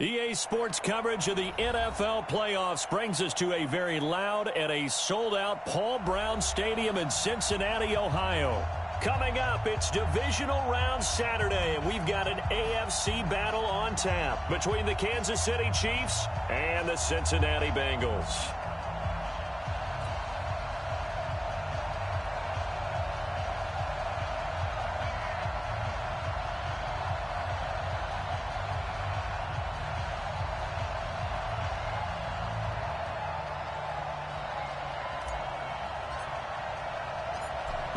EA Sports coverage of the NFL playoffs brings us to a very loud and a sold-out Paul Brown Stadium in Cincinnati, Ohio. Coming up, it's divisional round Saturday, and we've got an AFC battle on tap between the Kansas City Chiefs and the Cincinnati Bengals.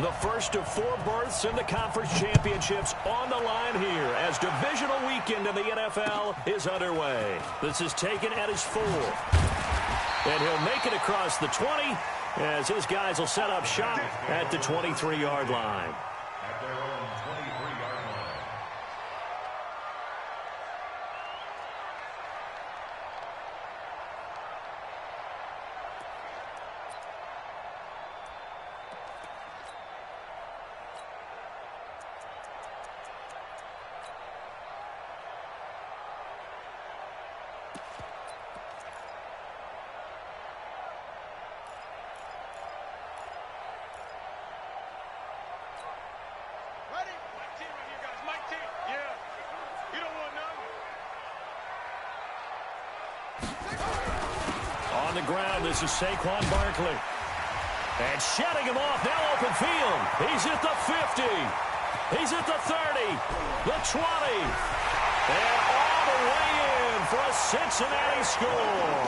The first of 4 berths in the conference championships on the line here as divisional weekend in the NFL is underway. This is taken at his 4th. And he'll make it across the 20 as his guys will set up shop at the 23-yard line. At their own 23-yard line. On the ground, this is Saquon Barkley. And shedding him off, now open field. He's at the 50. He's at the 30, the 20. And all the way in for a Cincinnati score.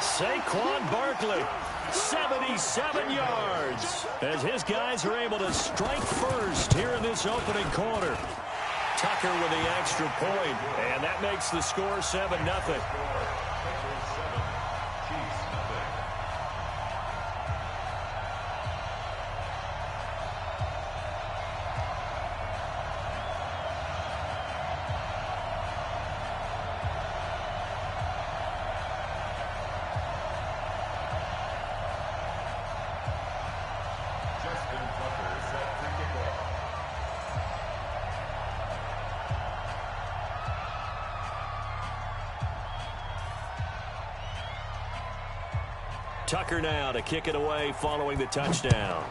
Saquon Barkley, 77 yards. As his guys are able to strike first here in this opening quarter. Tucker with the extra point, and that makes the score 7-0. Tucker now to kick it away following the touchdown.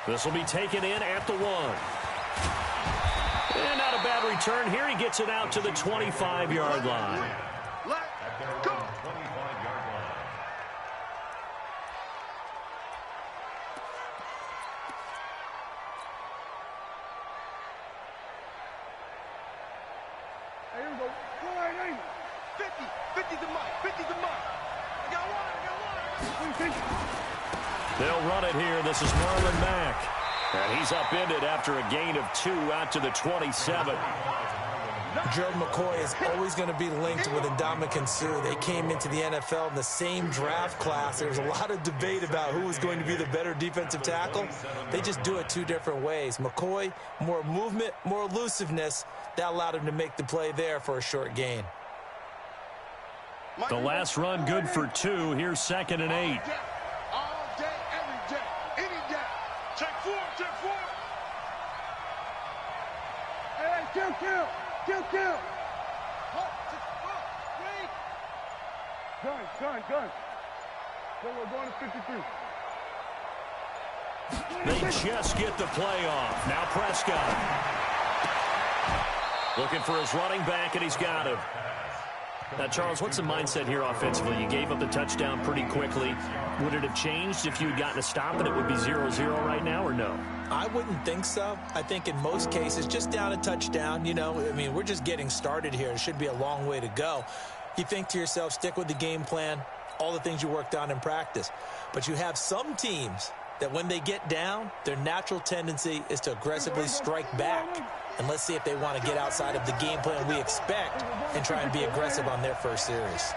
This will be taken in at the 1. And not a bad return here. He gets it out to the 25-yard line. At their own 25-yard line. Here we go. 50 the mark. 50 the mark. I got one. They'll run it here. This is Marlon Mack. And he's upended after a gain of 2 out to the 27. Gerald McCoy is always going to be linked with Ndamukong Suh. They came into the NFL in the same draft class. There was a lot of debate about who was going to be the better defensive tackle. They just do it 2 different ways. McCoy, more movement, more elusiveness. That allowed him to make the play there for a short gain. The last run good for 2. Here's 2nd and 8. All day, every day, any day. Check 4, check 4. Hey, kill. Gun. So we're going to 53. They just get the play off. Now Prescott. Looking for his running back, and he's got him. Now, Charles, what's the mindset here offensively? You gave up the touchdown pretty quickly. Would it have changed if you had gotten a stop and it would be 0-0 right now, or no? I wouldn't think so. I think in most cases, just down a touchdown, we're just getting started here. It should be a long way to go. You think to yourself, stick with the game plan, all the things you worked on in practice. But you have some teams that when they get down, their natural tendency is to aggressively strike back. And let's see if they want to get outside of the game plan we expect and try and be aggressive on their first series.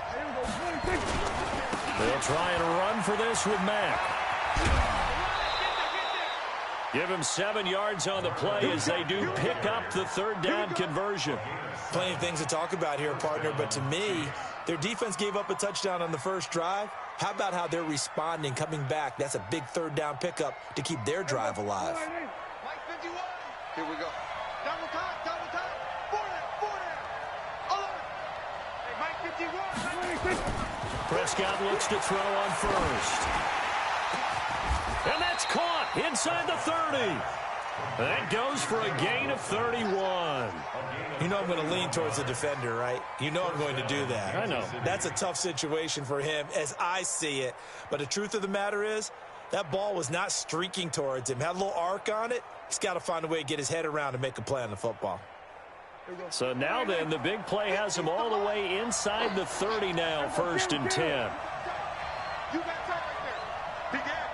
They'll try and run for this with Mack. Give him 7 yards on the play as they do pick up the 3rd down conversion. Plenty of things to talk about here, partner, but to me, their defense gave up a touchdown on the first drive. How about how they're responding, coming back? That's a big 3rd down pickup to keep their drive alive. Here we go. Double time. 4 down. Alert. Hey, Mike 51. Prescott looks to throw on first. And that's caught inside the 30. That goes for a gain of 31. You know I'm going to lean towards the defender, right? You know I'm going to do that. I know. That's a tough situation for him as I see it. But the truth of the matter is, that ball was not streaking towards him. Had a little arc on it. He's got to find a way to get his head around and make a play on the football. So now then, the big play has him all the way inside the 30 now, 1st and 10. You got time right there. Big Ed.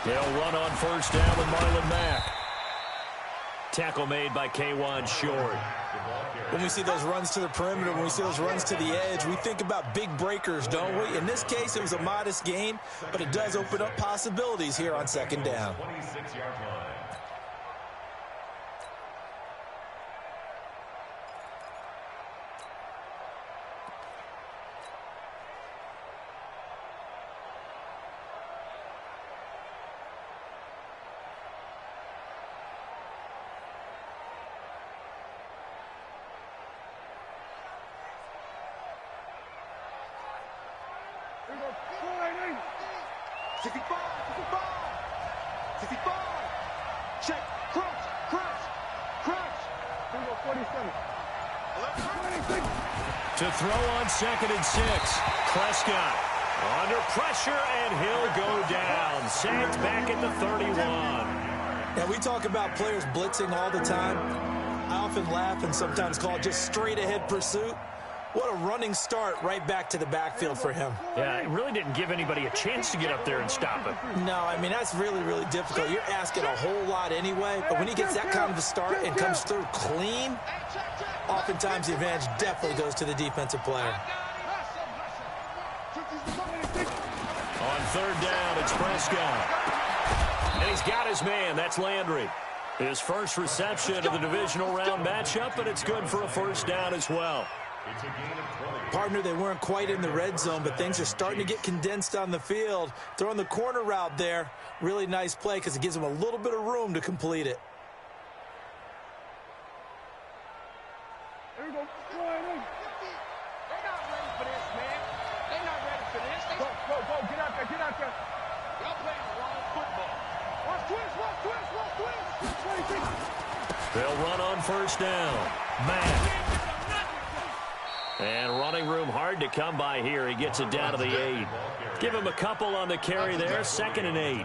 They'll run on 1st down with Marlon Mack. Tackle made by K'Wan Short. When we see those runs to the perimeter, when we see those runs to the edge, we think about big breakers, don't we? In this case, it was a modest gain, but it does open up possibilities here on 2nd down. 26-yard line. Check. Crunch. To throw on 2nd and 6. Prescott under pressure, and he'll go down. Sacked back at the 31. Now, we talk about players blitzing all the time. I often laugh and sometimes call it just straight-ahead pursuit. What a running start right back to the backfield for him. Yeah, it really didn't give anybody a chance to get up there and stop him. No, I mean, that's really, really difficult. You're asking a whole lot anyway, but when he gets that kind of a start and comes through clean, oftentimes the advantage definitely goes to the defensive player. On 3rd down, it's Prescott. And he's got his man. That's Landry. His first reception of the divisional round matchup, but it's good for a 1st down as well. Partner, they weren't quite in the red zone, but things are starting to get condensed on the field. Throwing the corner route there, really nice play because it gives them a little bit of room to complete it. There we go. They're not ready for this, man. They're not ready for this. Go. Get out there. Y'all playing the wrong football. Watch twist. They'll run on 1st down. Mack. And running room hard to come by here. He gets it down to the 8. Give him a couple on the carry there. 2nd and 8.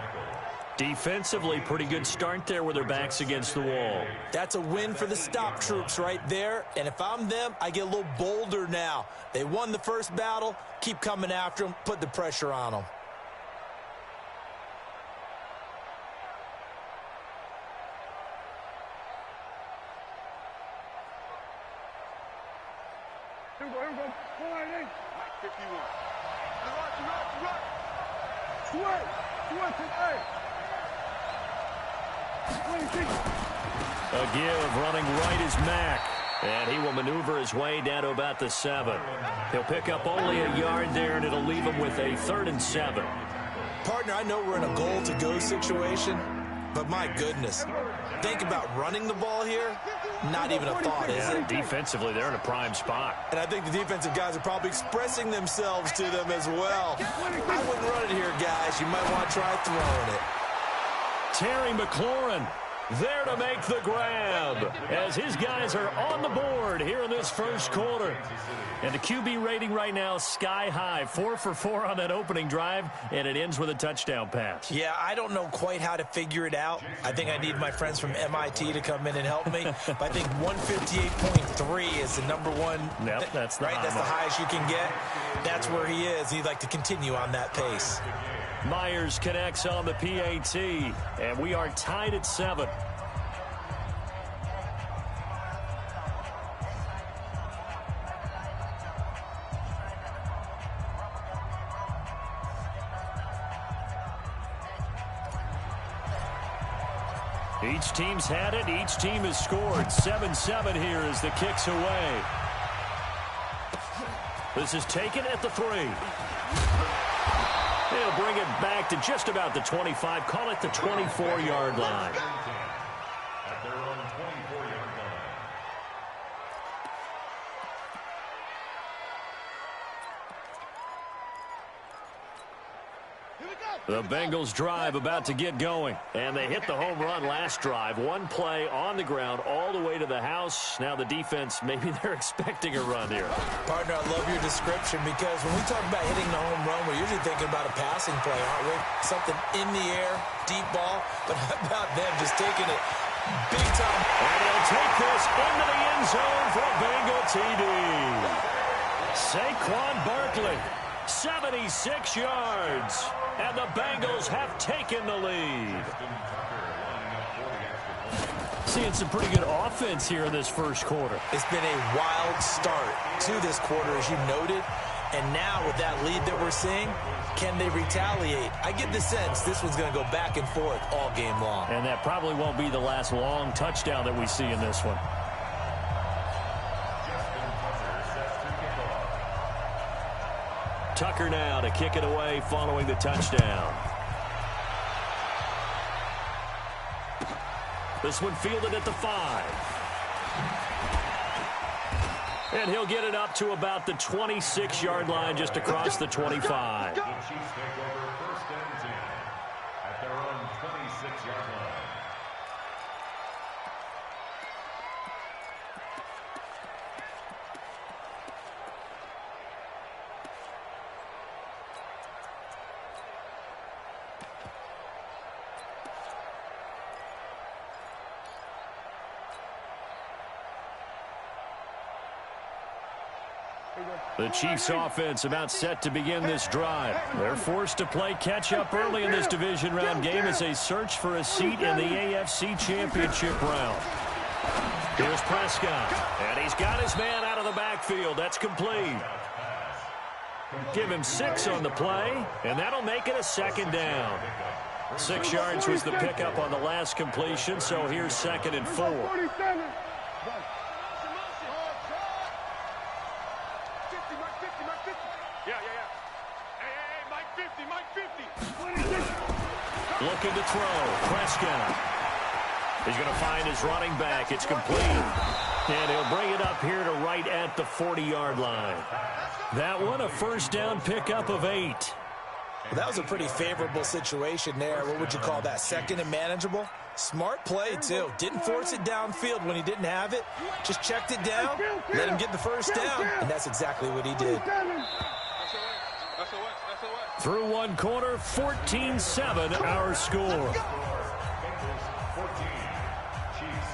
Defensively, pretty good start there with their backs against the wall. That's a win for the stop troops right there. And if I'm them, I get a little bolder now. They won the first battle. Keep coming after them. Put the pressure on them. Here we go. 4-8. 51. Run. Sweat to 8. A give running right is Mack. And he will maneuver his way down to about the 7. He'll pick up only a yard there, and it'll leave him with a 3rd and 7. Partner, I know we're in a goal-to-go situation, but my goodness. Think about running the ball here. Not even a thought, is it? Defensively, they're in a prime spot. And I think the defensive guys are probably expressing themselves to them as well. I wouldn't run it here, guys. You might want to try throwing it. Terry McLaurin there to make the grab as his guys are on the board here in this 1st quarter. And the QB rating right now sky high. 4 for 4 on that opening drive, and it ends with a touchdown pass. Yeah, I don't know quite how to figure it out. I think I need my friends from MIT to come in and help me. But I think 158.3 is the number one. Yep, that's the right. high That's the mark. highest you can get. That's where he is. He'd like to continue on that pace. Myers connects on the PAT, and we are tied at 7. Each team's had it. Each team has scored. 7-7 here as the kick's away. This is taken at the 3. They'll bring it back to just about the 25. Call it the 24-yard line. The Bengals drive about to get going. And they hit the home run last drive. One play on the ground all the way to the house. Now the defense, maybe they're expecting a run here. Partner, I love your description because when we talk about hitting the home run, we're usually thinking about a passing play, aren't we? Something in the air, deep ball. But how about them just taking it big time? And he'll take this into the end zone for a Bengal TD. Saquon Barkley, 76 yards. And the Bengals have taken the lead. Seeing some pretty good offense here in this first quarter. It's been a wild start to this quarter, as you noted. And now with that lead that we're seeing, can they retaliate? I get the sense this one's going to go back and forth all game long. And that probably won't be the last long touchdown that we see in this one. Tucker now to kick it away following the touchdown. This one fielded at the 5. And he'll get it up to about the 26-yard line just across the 25. The Chiefs take over first and 10 at their own 26-yard line. The Chiefs offense about set to begin this drive. They're forced to play catch-up early in this division round game as they search for a seat in the AFC Championship round. Here's Prescott, and he's got his man out of the backfield. That's complete. Give him 6 on the play, and that'll make it a second down. 6 yards was the pickup on the last completion, so here's 2nd and 4. Looking to throw. Prescott. He's going to find his running back. It's complete. And he'll bring it up here to right at the 40-yard line. That one, a first down pickup of 8. Well, that was a pretty favorable situation there. What would you call that? Second and manageable? Smart play, too. Didn't force it downfield when he didn't have it. Just checked it down, let him get the first down, and that's exactly what he did. Through one quarter, 14-7 our score. 14, Chiefs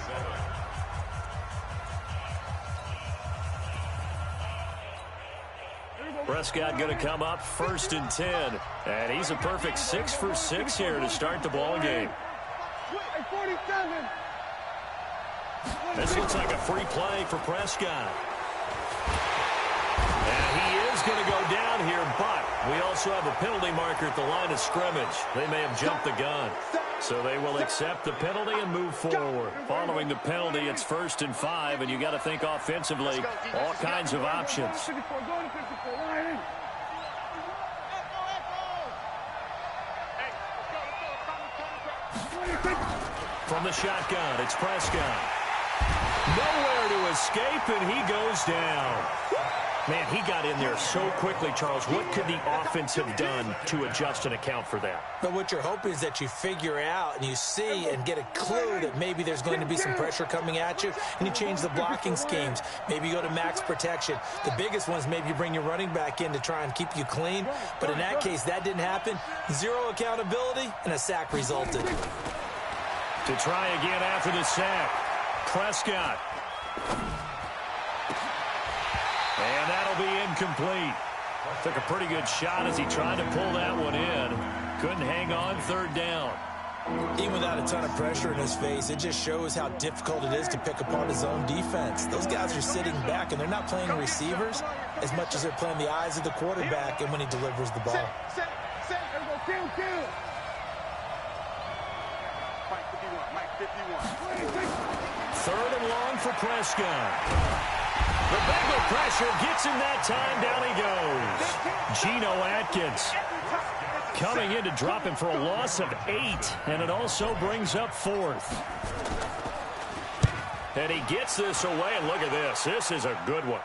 7. Prescott going to come up 1st and 10. And he's a perfect 6 for 6 here to start the ball game. This looks like a free play for Prescott. And he is going to go down here, but we also have a penalty marker at the line of scrimmage. They may have jumped the gun. So they will accept the penalty and move forward. Following the penalty, it's 1st and 5, and you got to think offensively, all kinds of options. From the shotgun, it's Prescott. Nowhere to escape, and he goes down. Man, he got in there so quickly, Charles. What could the offense have done to adjust and account for that? But what you're hoping is that you figure out and you see and get a clue that maybe there's going to be some pressure coming at you, and you change the blocking schemes. Maybe you go to max protection. The biggest one is maybe you bring your running back in to try and keep you clean. But in that case, that didn't happen. 0 accountability, and a sack resulted. To try again after the sack, Prescott. And that'll be incomplete. Took a pretty good shot as he tried to pull that one in. Couldn't hang on 3rd down. Even without a ton of pressure in his face, it just shows how difficult it is to pick apart his own defense. Those guys are sitting back, and they're not playing receivers as much as they're playing the eyes of the quarterback and when he delivers the ball. Third and long for Prescott. The Bengal pressure gets him that time. Down he goes. Geno Atkins coming in to drop him for a loss of 8. And it also brings up 4th. And he gets this away. And look at this. This is a good one.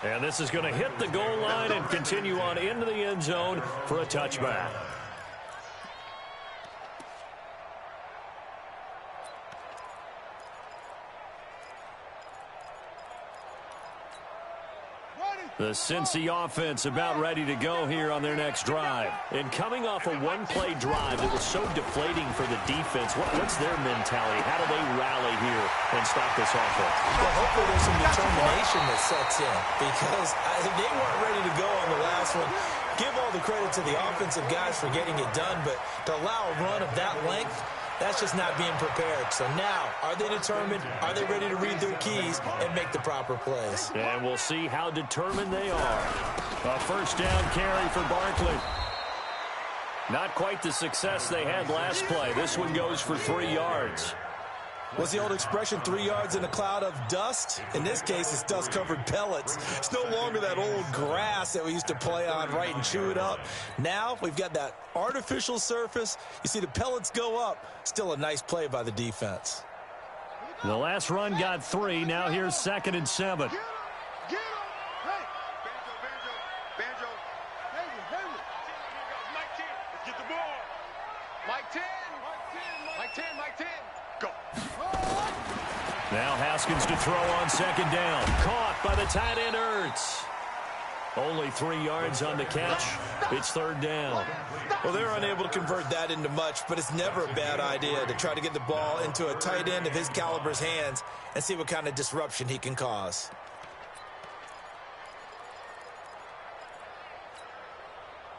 And this is going to hit the goal line and continue on into the end zone for a touchback. The Cincy offense about ready to go here on their next drive. And coming off a one-play drive that was so deflating for the defense, what's their mentality? How do they rally here and stop this offense? Well, hopefully there's some determination that sets in, because they weren't ready to go on the last one. Give all the credit to the offensive guys for getting it done, but to allow a run of that length, that's just not being prepared. So now, are they determined? Are they ready to read their keys and make the proper plays? And we'll see how determined they are. A first down carry for Barkley. Not quite the success they had last play. This one goes for 3 yards. What's the old expression, 3 yards in a cloud of dust? In this case, it's dust-covered pellets. It's no longer that old grass that we used to play on, right, and chew it up. Now we've got that artificial surface. You see the pellets go up. Still a nice play by the defense. The last run got 3. Now here's 2nd and 7. Get him! Hey! Banjo! Mike 10! Let's get the ball! Mike 10! Mike 10! Go! Now Haskins to throw on 2nd down. Caught by the tight end, Ertz. Only 3 yards on the catch. It's 3rd down. Well, they're unable to convert that into much, but it's never a bad idea to try to get the ball into a tight end of his caliber's hands and see what kind of disruption he can cause.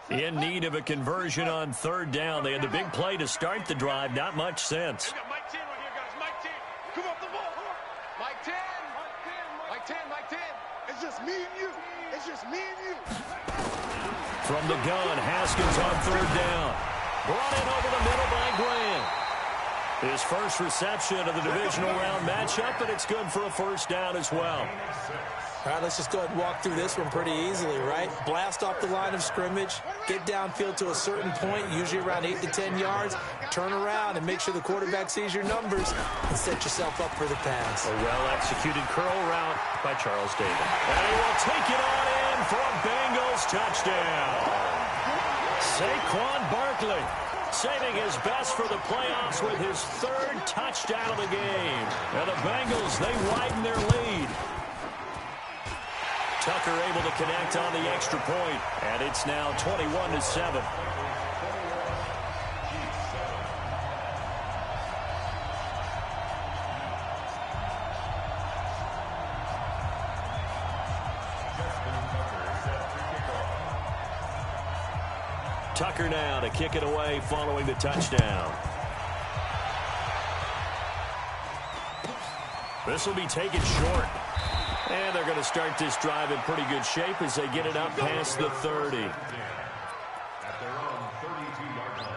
In need of a conversion on 3rd down. They had the big play to start the drive. Not much sense. Mike 10 right here, guys. Mike 10. Come off the ball. Mike 10. Mike 10. It's just me and you. From the gun, Haskins on 3rd down. Brought in over the middle by Graham. His first reception of the divisional round matchup, but it's good for a first down as well. All right, let's just go ahead and walk through this one pretty easily, right? Blast off the line of scrimmage, get downfield to a certain point, usually around 8 to 10 yards, turn around and make sure the quarterback sees your numbers and set yourself up for the pass. A well-executed curl route by Charles Davis. And he will take it on in for a Bengals touchdown. Saquon Barkley saving his best for the playoffs with his 3rd touchdown of the game. And the Bengals, they widen their lead. Tucker able to connect on the extra point, and it's now 21-7. Tucker now to kick it away following the touchdown. This will be taken short. And they're going to start this drive in pretty good shape as they get it up past the 30. At their own 32-yard line.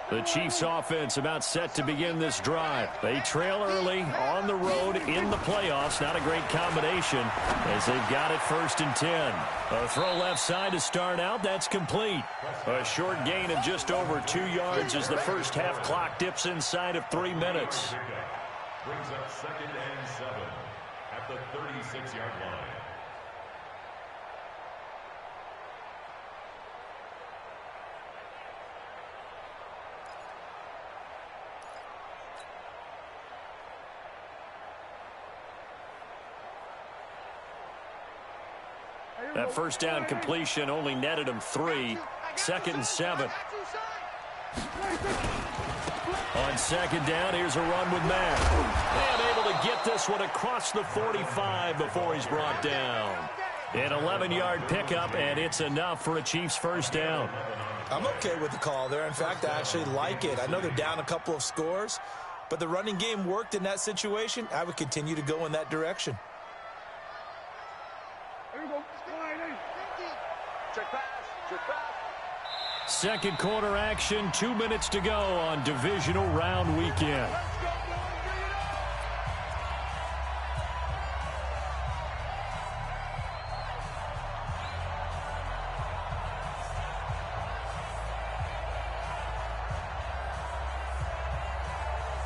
The Chiefs offense about set to begin this drive. They trail early on the road in the playoffs. Not a great combination as they've got it 1st and 10. A throw left side to start out. That's complete. A short gain of just over 2 yards as the first half clock dips inside of 3 minutes. Brings up 2nd and 7 at the 36-yard line. That first down completion only netted him 3. 2nd and 7. On 2nd down, here's a run with Matt. And able to get this one across the 45 before he's brought down. An 11-yard pickup, and it's enough for a Chiefs first down. I'm okay with the call there. In fact, I actually like it. I know they're down a couple of scores, but the running game worked in that situation. I would continue to go in that direction. Second quarter action, 2 minutes to go on divisional round weekend.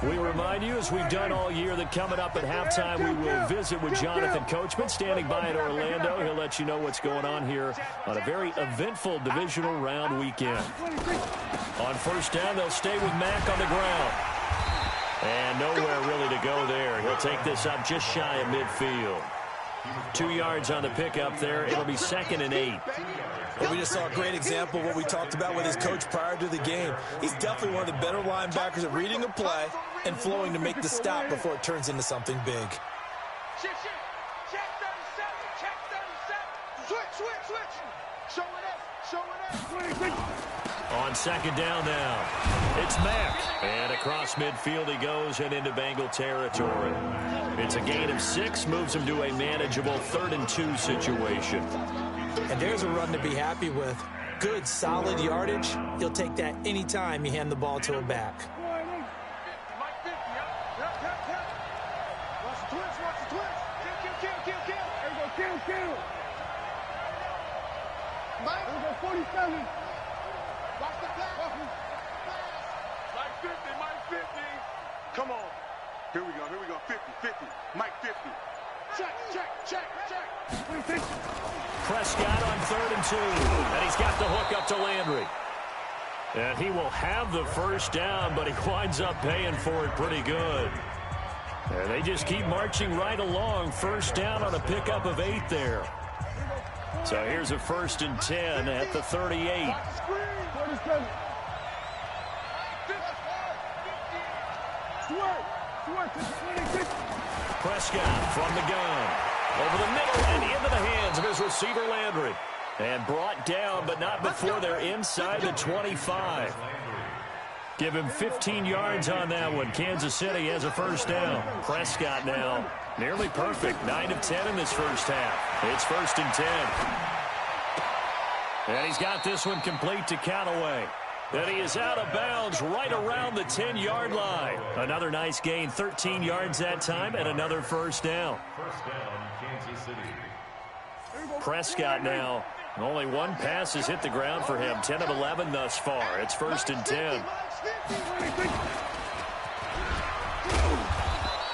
We remind you, as we've done all year, that coming up at halftime, we will visit with Jonathan Coachman, standing by in Orlando. He'll let you know what's going on here on a very eventful divisional round weekend. On first down, they'll stay with Mack on the ground. And nowhere really to go there. He'll take this up just shy of midfield. 2 yards on the pickup there. It'll be 2nd and 8. Well, we just saw a great example of what we talked about with his coach prior to the game. He's definitely one of the better linebackers at reading a play and flowing to make the stop before it turns into something big. Check 37. Check 37. Switch. Show it up. On second down now, it's Mack. And across midfield he goes and into Bengal territory. It's a gain of 6, moves him to a manageable 3rd and 2 situation. And there's a run to be happy with. Good, solid yardage. He'll take that anytime you hand the ball to a back. Kill. Mike, we go 47. Watch the pass. Mike 50. Come on. Here we go. 50. Mike 50. Check. Prescott on 3rd and 2. And he's got the hook up to Landry. And he will have the first down, but he winds up paying for it pretty good. And they just keep marching right along. First down on a pickup of 8 there. So here's a 1st and 10 at the 38. Prescott from the gun. Over the middle and into the hands of his receiver Landry. And brought down, but not before they're inside the 25. Give him 15 yards on that one. Kansas City has a first down. Prescott now nearly perfect. 9 of 10 in this first half. It's 1st and 10. And he's got this one complete to Callaway. And he is out of bounds right around the 10-yard line. Another nice gain, 13 yards that time, and another first down. First down, Kansas City. Prescott now. Only one pass has hit the ground for him. 10 of 11 thus far. It's 1st and 10.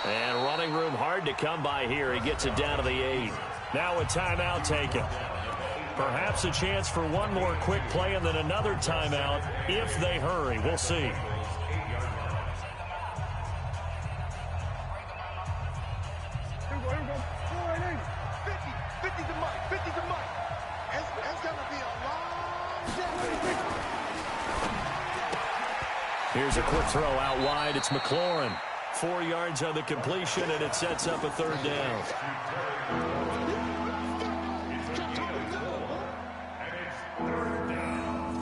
And running room hard to come by here. He gets it down to the 8. Now a timeout taken. Perhaps a chance for one more quick play and then another timeout if they hurry. We'll see. Here's a quick throw out wide. It's McLaurin. 4 yards on the completion, and it sets up a 3rd down.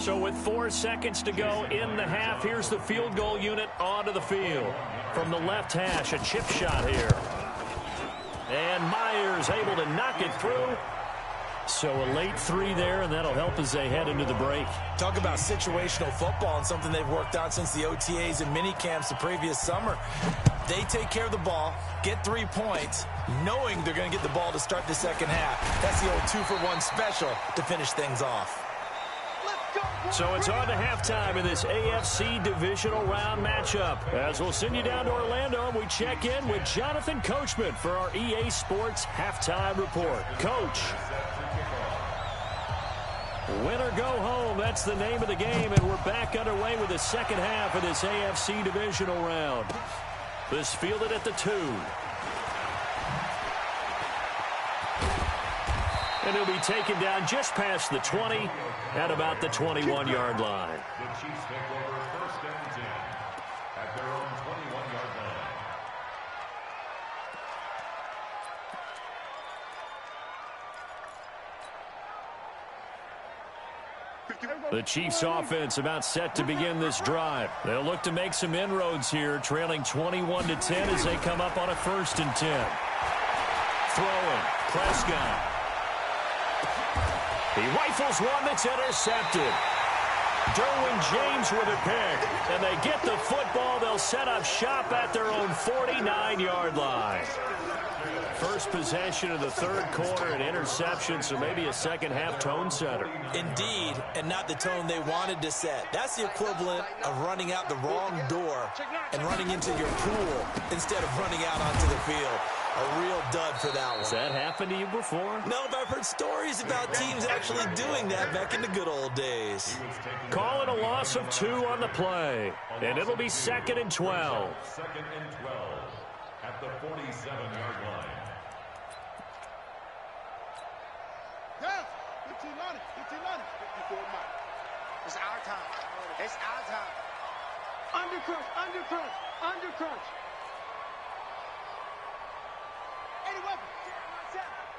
So with 4 seconds to go in the half, here's the field goal unit onto the field. From the left hash, a chip shot here. And Myers able to knock it through. So a late 3 there, and that'll help as they head into the break. Talk about situational football and something they've worked on since the OTAs and mini camps the previous summer. They take care of the ball, get 3 points, knowing they're going to get the ball to start the second half. That's the old 2-for-1 special to finish things off. So it's on to halftime in this AFC divisional round matchup. As we'll send you down to Orlando, and we check in with Jonathan Coachman for our EA Sports halftime report. Coach. Win or go home, that's the name of the game, and we're back underway with the second half of this AFC divisional round. This fielded at the 2. And he'll be taken down just past the 20 at about the 21-yard line. The Chiefs take over 1st and 10 at their own 21-yard line. The Chiefs offense about set to begin this drive. They'll look to make some inroads here, trailing 21-10 as they come up on a 1st and 10. Throwing, Prescott. He rifles one that's intercepted. Derwin James with a pick. And they get the football. They'll set up shop at their own 49-yard line. First possession of the third quarter, an interception, so maybe a second-half tone setter. Indeed, and not the tone they wanted to set. That's the equivalent of running out the wrong door and running into your pool instead of running out onto the field. A real dud for that one. Has that happened to you before? No, but I've heard stories about teams actually doing that back in the good old days. Calling a loss of 2 on the play, and it'll be 2nd and 12. 2nd and 12 at the 47-yard line. Yeah, 15 on it, 54 miles. It's our time. It's our time. Undercrunch. Any weapon.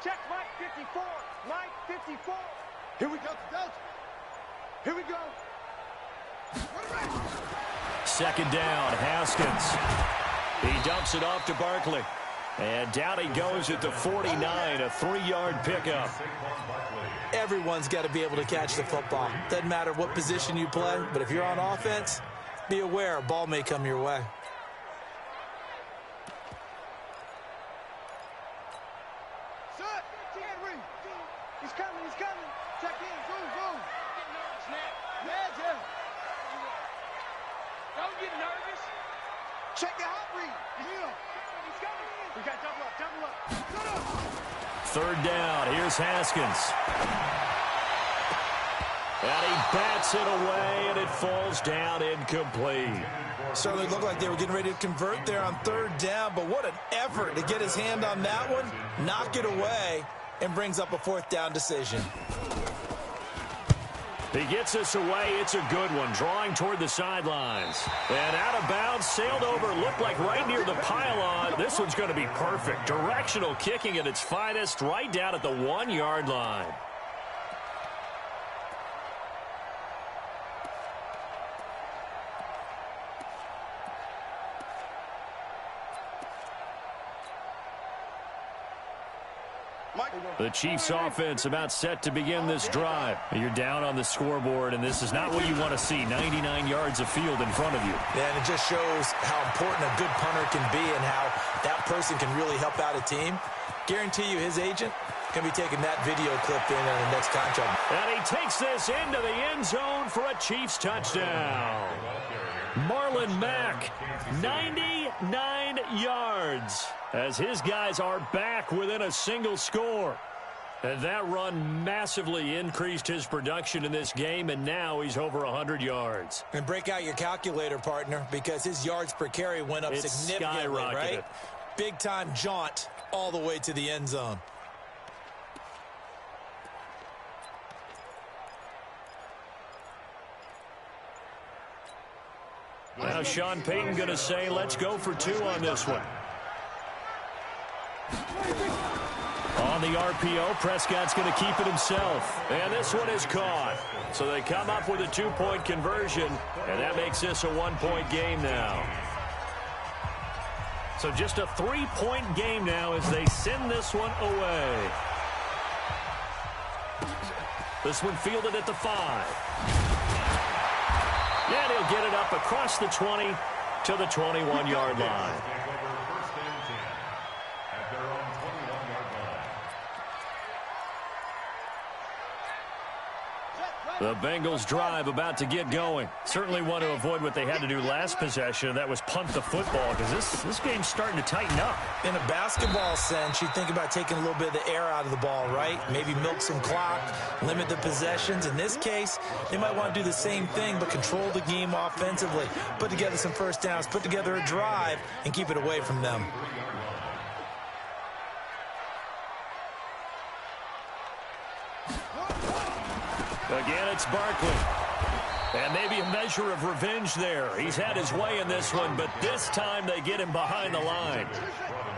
Check Mike 54. Mike 54. Here we go, Delta. Here we go. Second down, Haskins. He dumps it off to Barkley. And down he goes at the 49, a 3-yard pickup. Everyone's got to be able to catch the football. Doesn't matter what position you play, but if you're on offense, be aware a ball may come your way. He's coming. Check in, boom. Yeah. Don't get nervous. Check the hot read. Yeah. He's coming. We got double up. Third down, here's Haskins. And he bats it away, and it falls down incomplete. Certainly looked like they were getting ready to convert there on third down, but what an effort to get his hand on that one, knock it away, and brings up a 4th down decision. He gets this away. It's a good one, drawing toward the sidelines. And out of bounds, sailed over, looked like right near the pylon. This one's going to be perfect. Directional kicking at its finest, right down at the 1-yard line. The Chiefs offense about set to begin this drive. You're down on the scoreboard, and this is not what you want to see. 99 yards of field in front of you. Yeah, and it just shows how important a good punter can be and how that person can really help out a team. Guarantee you his agent can be taking that video clip in on the next contract. And he takes this into the end zone for a Chiefs touchdown. Marlon Mack, 99 yards, as his guys are back within a single score. And that run massively increased his production in this game, and now he's over 100 yards. And break out your calculator, partner, because his yards per carry went up significantly, right? Big-time jaunt all the way to the end zone. Now Sean Payton going to say, let's go for 2 on this one. On the RPO, Prescott's going to keep it himself. And this one is caught. So they come up with a 2-point conversion, and that makes this a 1-point game now. So just a 3-point game now as they send this one away. This one fielded at the 5. And he'll get it up across the 20 to the 21-yard line. The Bengals drive about to get going. Certainly want to avoid what they had to do last possession. That was punt the football, because this game's starting to tighten up. In a basketball sense, you think about taking a little bit of the air out of the ball, right? Maybe milk some clock, limit the possessions. In this case, they might want to do the same thing, but control the game offensively. Put together some first downs, put together a drive, and keep it away from them. Again, it's Barkley. And maybe a measure of revenge there. He's had his way in this one, but this time they get him behind the line.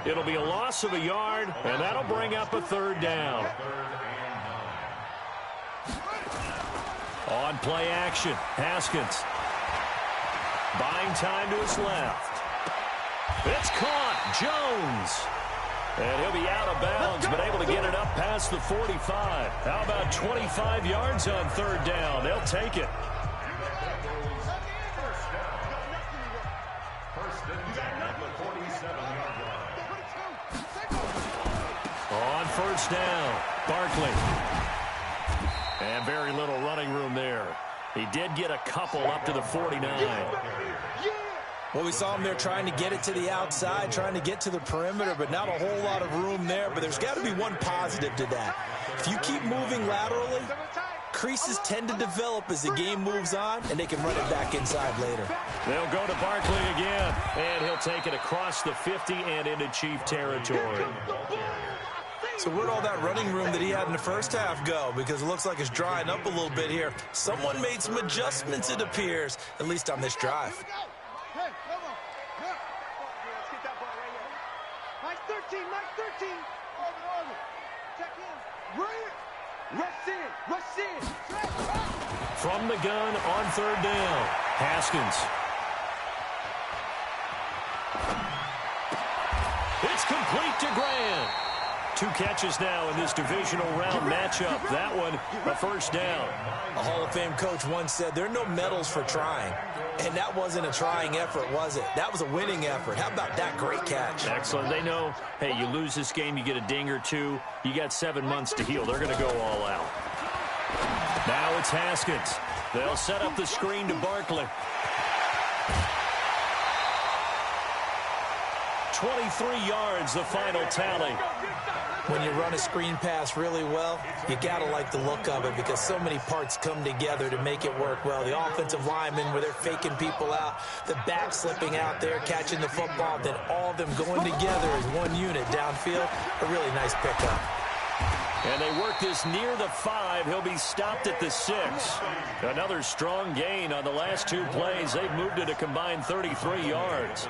It'll be a loss of a yard, and that'll bring up a 3rd down. On play action, Haskins. Buying time to his left. It's caught, Jones. And he'll be out of bounds, but able to get it up past the 45. How about 25 yards on 3rd down? They'll take it. first down. Barkley. And very little running room there. He did get a couple up to the 49. Well, we saw him there trying to get it to the outside, trying to get to the perimeter, but not a whole lot of room there. But there's got to be one positive to that. If you keep moving laterally, creases tend to develop as the game moves on, and they can run it back inside later. They'll go to Barkley again, and he'll take it across the 50 and into Chief territory. So where'd all that running room that he had in the first half go? Because it looks like it's drying up a little bit here. Someone made some adjustments, it appears, at least on this drive. Hey, come on. Let's get that ball right here. Nice 13, nice 13. Over. Check in. Rush in. From the gun on third down, Haskins. It's complete to Grant. 2 catches now in this divisional round matchup. That one, a first down. A Hall of Fame coach once said there are no medals for trying. And that wasn't a trying effort, was it? That was a winning effort. How about that great catch? Excellent. They know, hey, you lose this game, you get a ding or 2. You got 7 months to heal. They're going to go all out. Now it's Haskins. They'll set up the screen to Barkley. 23 yards, the final tally. When you run a screen pass really well, you got to like the look of it because so many parts come together to make it work well. The offensive linemen, where they're faking people out, the back slipping out there, catching the football, then all of them going together as one unit downfield. A really nice pickup. And they work this near the 5. He'll be stopped at the 6. Another strong gain on the last 2 plays. They've moved it a combined 33 yards.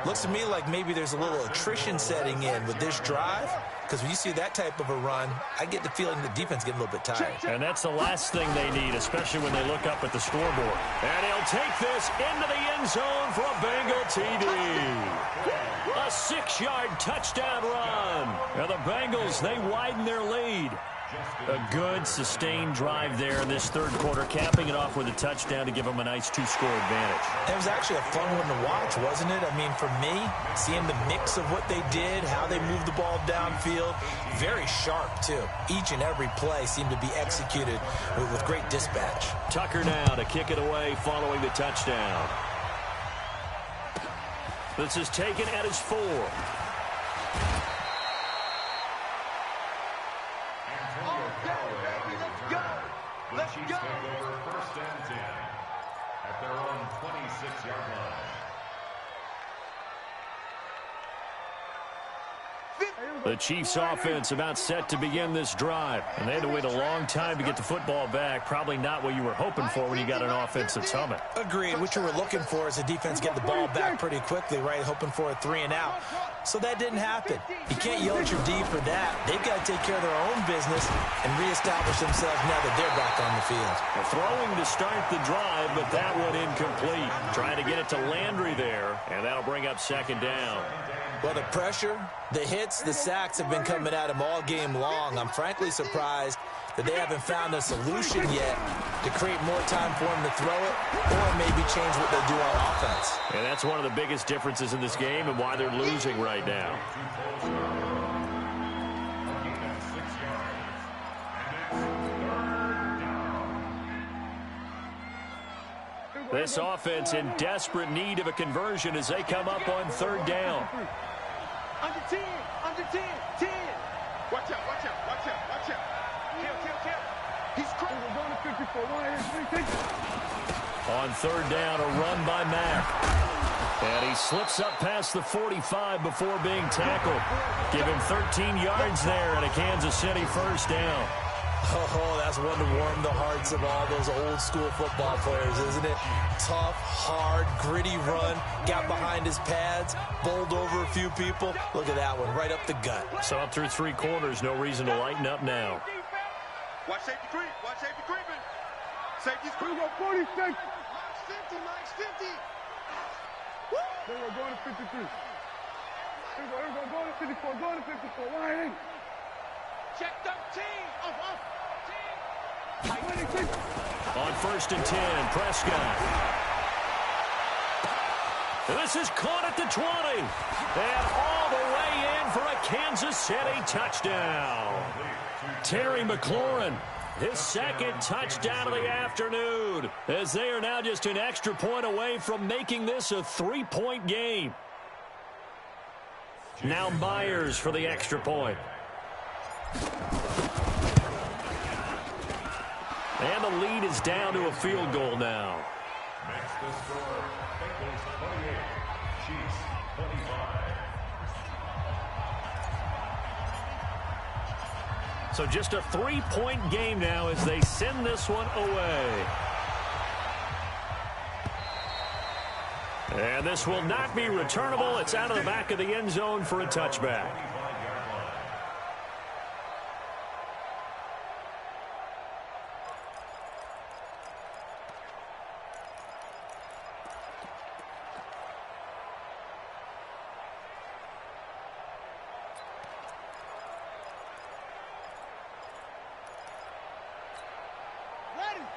Looks to me like maybe there's a little attrition setting in with this drive, because when you see that type of a run, I get the feeling the defense getting a little bit tired. And that's the last thing they need, especially when they look up at the scoreboard. And he'll take this into the end zone for a Bengal TD. A 6-yard touchdown run. And the Bengals, they widen their lead. A good, sustained drive there in this third quarter, capping it off with a touchdown to give them a nice 2-score advantage. It was actually a fun one to watch, wasn't it? I mean, for me, seeing the mix of what they did, how they moved the ball downfield, very sharp, too. Each and every play seemed to be executed with great dispatch. Tucker now to kick it away following the touchdown. This is taken at his 4. The Chiefs take over first and 10 at their own 26-yard line. The Chiefs offense about set to begin this drive. And they had to wait a long time to get the football back. Probably not what you were hoping for when you got an offense that's humming. Agreed. What you were looking for is the defense get the ball back pretty quickly, right? Hoping for a 3 and out. So that didn't happen. You can't yell at your D for that. They've got to take care of their own business and reestablish themselves now that they're back on the field. Throwing to start the drive, but that one incomplete. Trying to get it to Landry there, and that'll bring up second down. Well, the pressure, the hits, the sacks have been coming at him all game long. I'm frankly surprised that they haven't found a solution yet to create more time for him to throw it or maybe change what they do on offense. And that's one of the biggest differences in this game and why they're losing right now. This offense in desperate need of a conversion as they come up on third down. Under 10, 10. Watch out. Kill. He's crazy. We're going to 54. On third down, a run by Mack. And he slips up past the 45 before being tackled. Give him 13 yards there and a Kansas City first down. Oh, that's one to warm the hearts of all those old school football players, isn't it? Tough, hard, gritty run, got behind his pads, bowled over a few people. Look at that one, right up the gut. So up through 3 quarters, no reason to lighten up now. Watch safety creeping. Safety's creeping. 46. Max 50. There we go, going to 53. There we go, going to 54, going to 54. Line in. Check 13. On first and 10, Prescott. And this is caught at the 20. And all the way in for a Kansas City touchdown. Terry McLaurin, his second touchdown of the afternoon, as they are now just an extra point away from making this a 3-point game. Now Myers for the extra point. And the lead is down to a field goal now. Makes the score Bengals 28, Chiefs 25. So just a 3-point game now as they send this one away. And this will not be returnable. It's out of the back of the end zone for a touchback.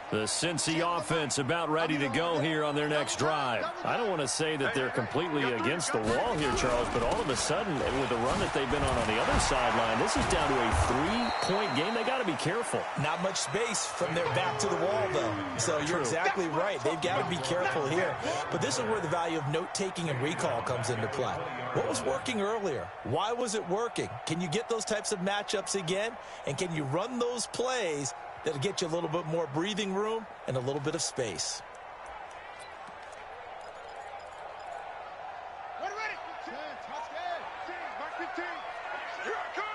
The Cincy offense about ready to go here on their next drive. I don't want to say that they're completely against the wall here, Charles, but all of a sudden, with the run that they've been on the other sideline, this is down to a 3-point game. They got to be careful. Not much space from their back to the wall, though. So you're exactly right. They've got to be careful here. But this is where the value of note-taking and recall comes into play. What was working earlier? Why was it working? Can you get those types of matchups again? And can you run those plays that'll get you a little bit more breathing room and a little bit of space? Ready. 10, touchdown. Mark 15. Here I come.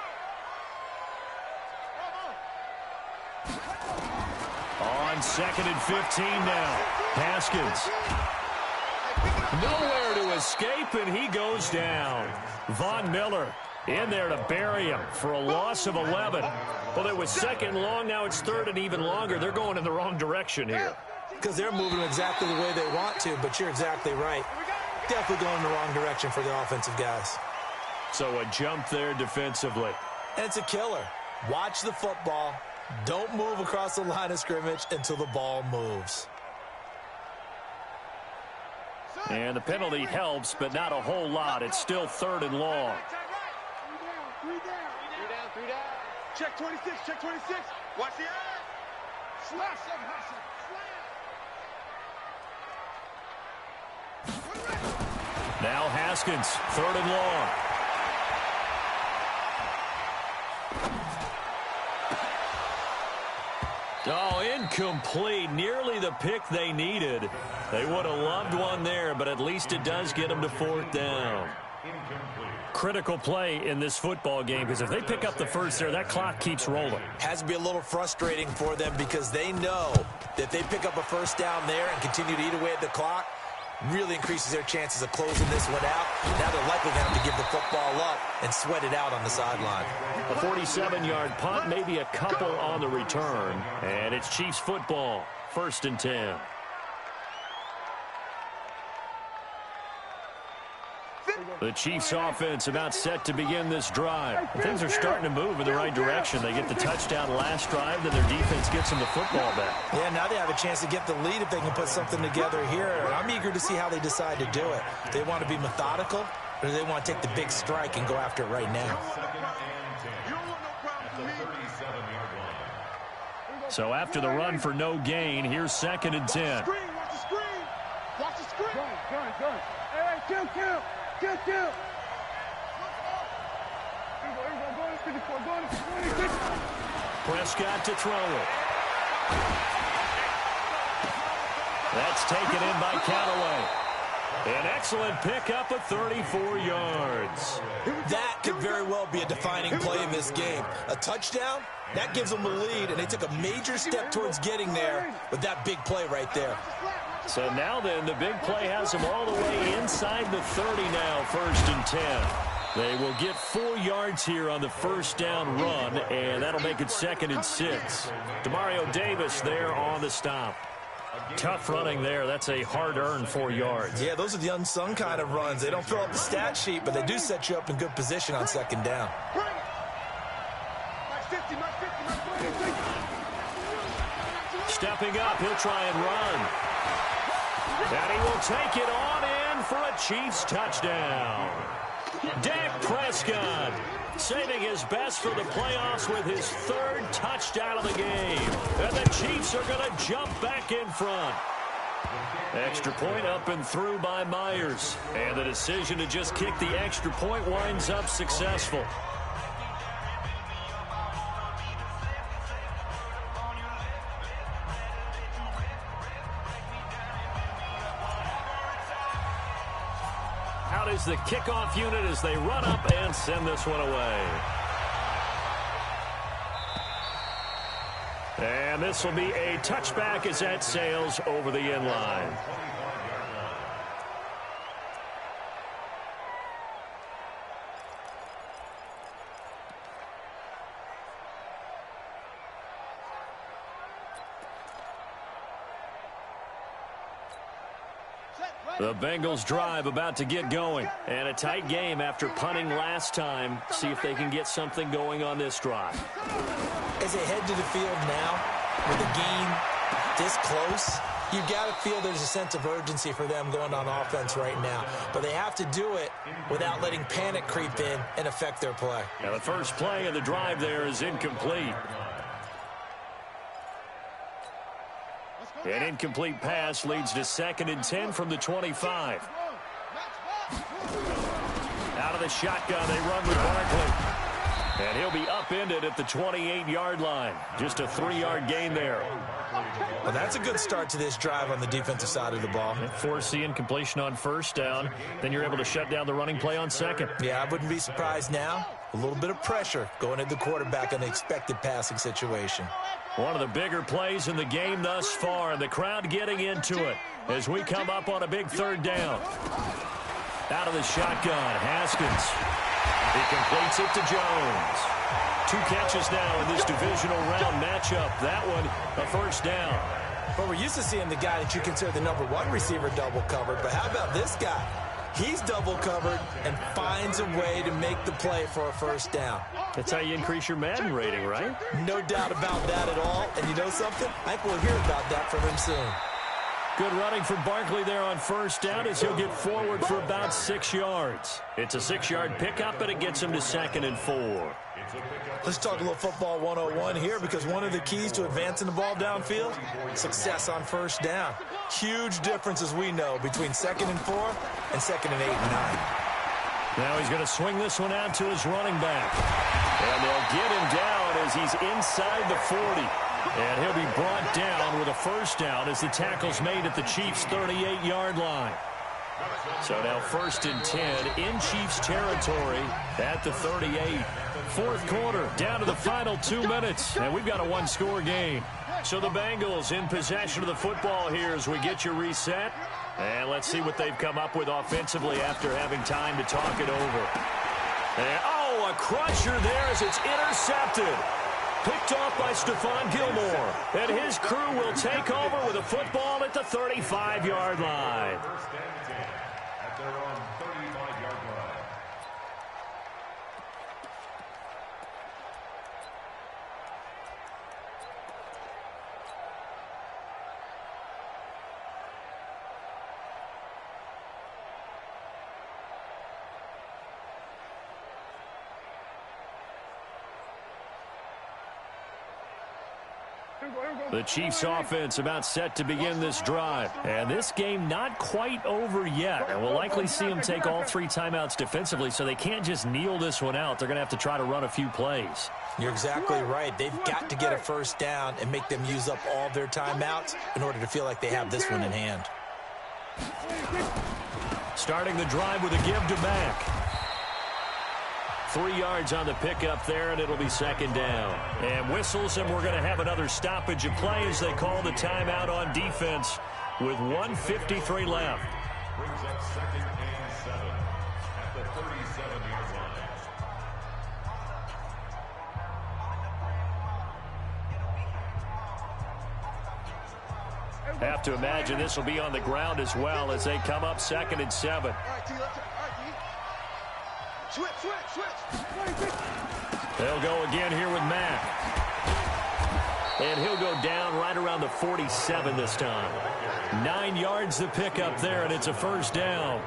On 2nd and 15 now. Haskins. Nowhere to escape, and he goes down. Von Miller in there to bury him for a loss of 11. Well, it was 2nd and long. Now it's 3rd and even longer. They're going in the wrong direction here. Because they're moving exactly the way they want to, but you're exactly right. Definitely going in the wrong direction for the offensive guys. So a jump there defensively. And it's a killer. Watch the football. Don't move across the line of scrimmage until the ball moves. And the penalty helps, but not a whole lot. It's still 3rd and long. Three down. Check 26, check 26. Watch the eye. Slash him, Hassan. Slash. Now Haskins, 3rd and long. Oh, incomplete. Nearly the pick they needed. They would have loved one there, but at least it does get them to 4th down. Critical play in this football game, because if they pick up the first there, that clock keeps rolling. Has to be a little frustrating for them because they know that they pick up a first down there and continue to eat away at the clock, really increases their chances of closing this one out. Now they're likely going to have to give the football up and sweat it out on the sideline. A 47-yard punt, maybe a couple on the return. And it's Chiefs football, 1st and 10. The Chiefs offense about set to begin this drive. Things are starting to move in the right direction. They get the touchdown last drive, then their defense gets them the football back. Yeah, now they have a chance to get the lead if they can put something together here. I'm eager to see how they decide to do it. They want to be methodical, or do they want to take the big strike and go after it right now? So after the run for no gain, here's 2nd and 10. Watch the screen. Watch the screen. Gun. Hey, kill. Here we go. Go to 54. Go to 26. Prescott to throw it. That's taken in by Callaway. An excellent pickup of 34 yards. That could very well be a defining play in this game. A touchdown, that gives them the lead, and they took a major step towards getting there with that big play right there. So now then, the big play has them all the way inside the 30 now, 1st and 10. They will get 4 yards here on the first down run, and that'll make it 2nd and 6. Demario Davis there on the stop. Tough running there. That's a hard-earned 4 yards. Yeah, those are the unsung kind of runs. They don't fill up the stat sheet, but they do set you up in good position on 2nd down. Stepping up, he'll try and run. And he will take it on in for a Chiefs touchdown. Dak Prescott saving his best for the playoffs with his third touchdown of the game. And the Chiefs are going to jump back in front. Extra point up and through by Myers. And the decision to just kick the extra point winds up successful. Out is the kickoff unit as they run up and send this one away. And this will be a touchback as that sails over the end line. The Bengals drive about to get going. And a tight game after punting last time. See if they can get something going on this drive. As they head to the field now, with the game this close, you've got to feel there's a sense of urgency for them going on offense right now. But they have to do it without letting panic creep in and affect their play. Now the first play of the drive there is incomplete. An incomplete pass leads to 2nd and 10 from the 25. Out of the shotgun, they run with Barkley. And he'll be upended at the 28-yard line. Just a 3-yard gain there. Well, that's a good start to this drive on the defensive side of the ball. Force the incompletion on first down. Then you're able to shut down the running play on second. Yeah, I wouldn't be surprised now. A little bit of pressure going at the quarterback in the expected passing situation. One of the bigger plays in the game thus far, and the crowd getting into it as we come up on a big 3rd down. Out of the shotgun, Haskins. He completes it to Jones. 2 catches now in this divisional round matchup. That one, a first down. But we're used to seeing the guy that you consider the #1 receiver double covered. But how about this guy? He's double covered and finds a way to make the play for a first down. That's how you increase your Madden rating, right? No doubt about that at all. And you know something? I think we'll hear about that from him soon. Good running from Barkley there on first down as he'll get forward for about 6 yards. It's a 6-yard pickup, and it gets him to 2nd and 4. Let's talk a little football 101 here, because one of the keys to advancing the ball downfield, success on first down. Huge difference, as we know, between 2nd and 4 and 2nd and 8 and 9. Now he's going to swing this one out to his running back. And they'll get him down as he's inside the 40. And he'll be brought down with a first down as the tackle's made at the Chiefs' 38-yard line. So now 1st and 10 in Chiefs territory at the 38. 4th quarter, down to the final 2 minutes. And we've got a 1-score game. So the Bengals in possession of the football here as we get you reset. And let's see what they've come up with offensively after having time to talk it over. And, a crusher there as it's intercepted. Picked off by Stephon Gilmore. And his crew will take over with a football at the 35-yard line. First and 10 at their own 35-yard line. The Chiefs offense about set to begin this drive. And this game not quite over yet. And we'll likely see them take all 3 timeouts defensively, so they can't just kneel this one out. They're going to have to try to run a few plays. You're exactly right. They've got to get a first down and make them use up all their timeouts in order to feel like they have this one in hand. Starting the drive with a give to Mack. 3 yards on the pickup there, and it'll be 2nd down. And whistles, and we're going to have another stoppage of play as they call the timeout on defense with 1:53 left. Brings up 2nd and 7 at the 37-yard line. Have to imagine this will be on the ground as well as they come up 2nd and 7. All right, T, let's switch. They'll go again here with Mack. And he'll go down right around the 47 this time. 9 yards the pickup there, and it's a first down.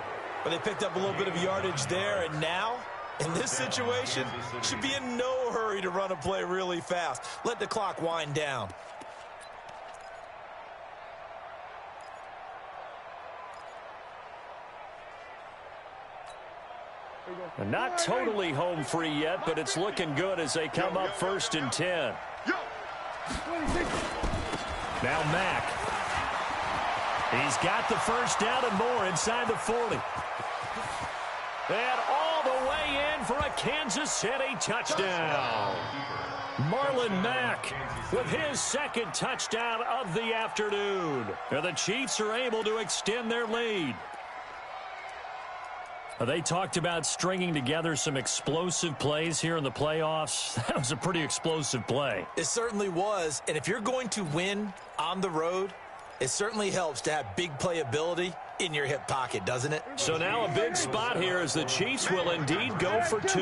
Well, they picked up a little bit of yardage there, and now, in this situation, should be in no hurry to run a play really fast. Let the clock wind down. Not totally home free yet, but it's looking good as they come up 1st and 10. Now Mack. He's got the first down and more inside the 40. And all the way in for a Kansas City touchdown. Marlon Mack with his second touchdown of the afternoon. And the Chiefs are able to extend their lead. They talked about stringing together some explosive plays here in the playoffs. That was a pretty explosive play. It certainly was. And if you're going to win on the road, it certainly helps to have big playability in your hip pocket, doesn't it? So now a big spot here as the Chiefs will indeed go for 2.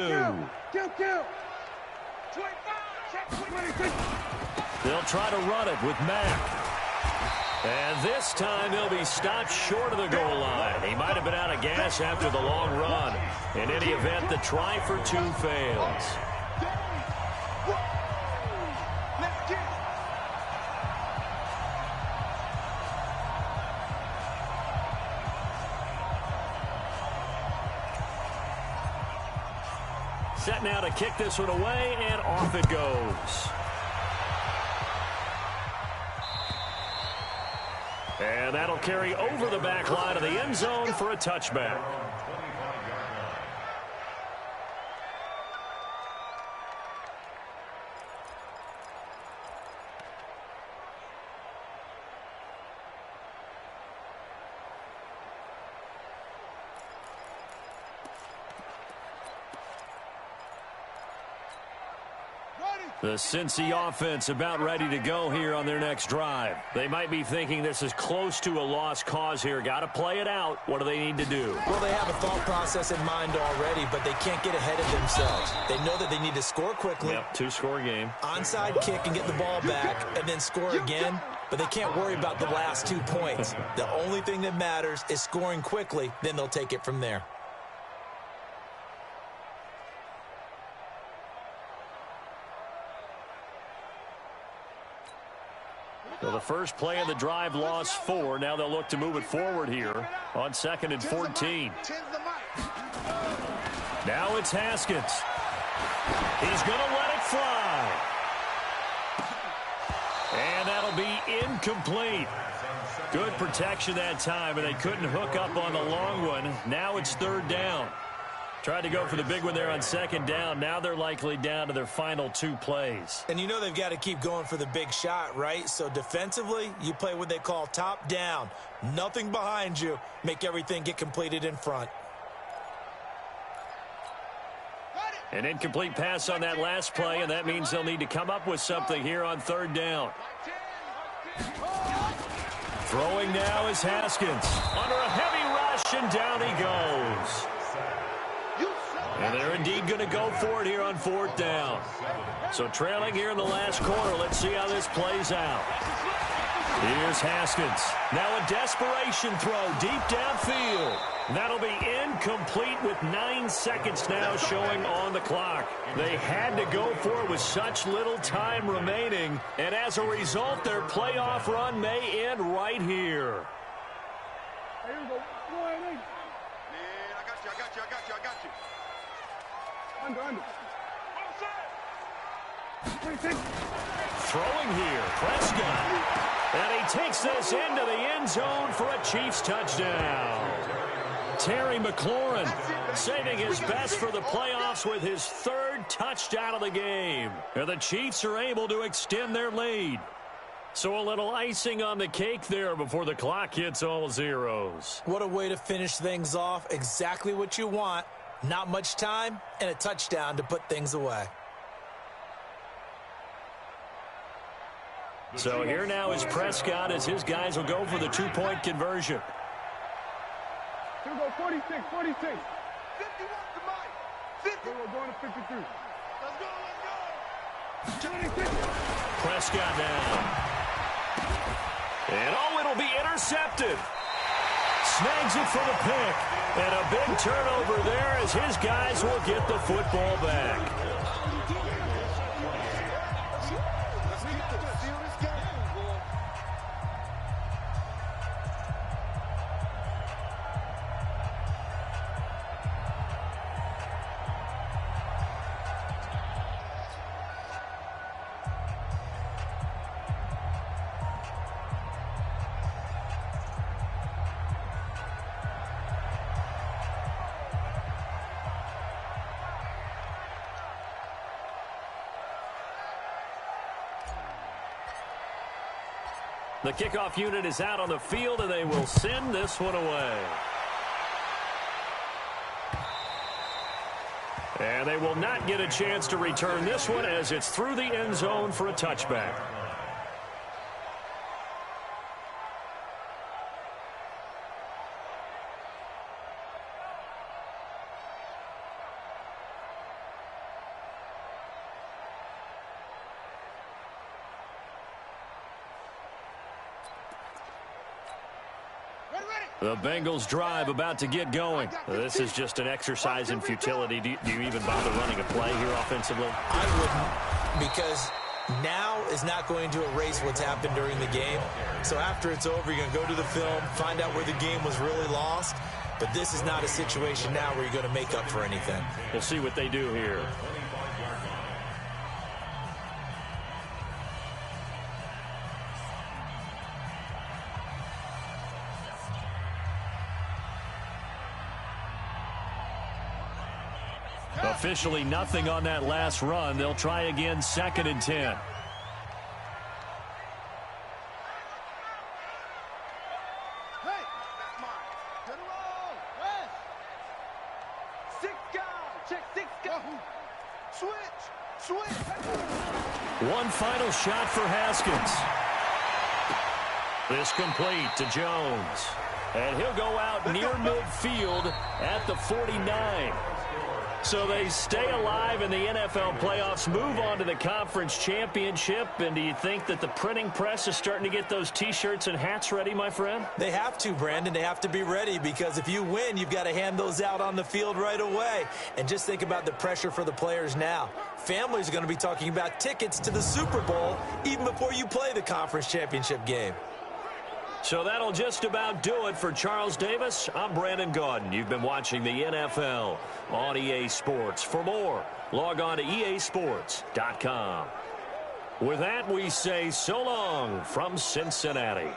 They'll try to run it with Mack. And this time he'll be stopped short of the goal line. He might have been out of gas after the long run. In any event, the try for 2 fails. Set now to kick this one away, and off it goes. And that'll carry over the back line of the end zone for a touchback. The Cincy offense about ready to go here on their next drive. They might be thinking this is close to a lost cause here. Got to play it out. What do they need to do? Well, they have a thought process in mind already, but they can't get ahead of themselves. They know that they need to score quickly. Yep, 2-score game. Onside kick and get the ball back and then score again, but they can't worry about the last 2 points. The only thing that matters is scoring quickly, then they'll take it from there. So the first play of the drive lost 4. Now they'll look to move it forward here on 2nd and 14. Now it's Haskins. He's going to let it fly. And that'll be incomplete. Good protection that time, and they couldn't hook up on the long one. Now it's 3rd down. Tried to go for the big one there on 2nd down. Now they're likely down to their final 2 plays. And you know they've got to keep going for the big shot, right? So defensively, you play what they call top down. Nothing behind you. Make everything get completed in front. An incomplete pass on that last play, and that means they'll need to come up with something here on 3rd down. Throwing now is Haskins. Under a heavy rush, and down he goes. And they're indeed going to go for it here on 4th down. So trailing here in the last quarter. Let's see how this plays out. Here's Haskins. Now a desperation throw deep downfield. That'll be incomplete with 9 seconds now showing on the clock. They had to go for it with such little time remaining. And as a result, their playoff run may end right here. Here we go. Go ahead, man. I got you. Under. Throwing here, Prescott. And he takes this into the end zone for a Chiefs touchdown. Terry McLaurin saving his best for the playoffs with his 3rd touchdown of the game. And the Chiefs are able to extend their lead. So a little icing on the cake there before the clock hits all zeros. What a way to finish things off. Exactly what you want. Not much time and a touchdown to put things away. So here now is Prescott as his guys will go for the 2-point conversion. Here we go, 46. 51 to Mike. 50. We're going to 53. Let's go. 26. Prescott now. And it'll be intercepted. snags it for the pick. And a big turnover there as his guys will get the football back. The kickoff unit is out on the field, and they will send this one away. And they will not get a chance to return this one as it's through the end zone for a touchback. The Bengals drive about to get going. This is just an exercise in futility. Do you even bother running a play here offensively? I wouldn't, because now is not going to erase what's happened during the game. So after it's over, you're going to go to the film, find out where the game was really lost. But this is not a situation now where you're going to make up for anything. We'll see what they do here. Officially nothing on that last run. They'll try again, 2nd and 10. Hey, that's mine. Get it roll. West. 6 guys. Check 6 guys. Switch. One final shot for Haskins. This complete to Jones. And he'll go out near midfield at the 49. So they stay alive in the NFL playoffs, move on to the conference championship. And do you think that the printing press is starting to get those T-shirts and hats ready, my friend? They have to, Brandon. They have to be ready, because if you win, you've got to hand those out on the field right away. And just think about the pressure for the players now. Families are going to be talking about tickets to the Super Bowl even before you play the conference championship game. So that'll just about do it for Charles Davis. I'm Brandon Gaudin. You've been watching the NFL on EA Sports. For more, log on to easports.com. With that, we say so long from Cincinnati.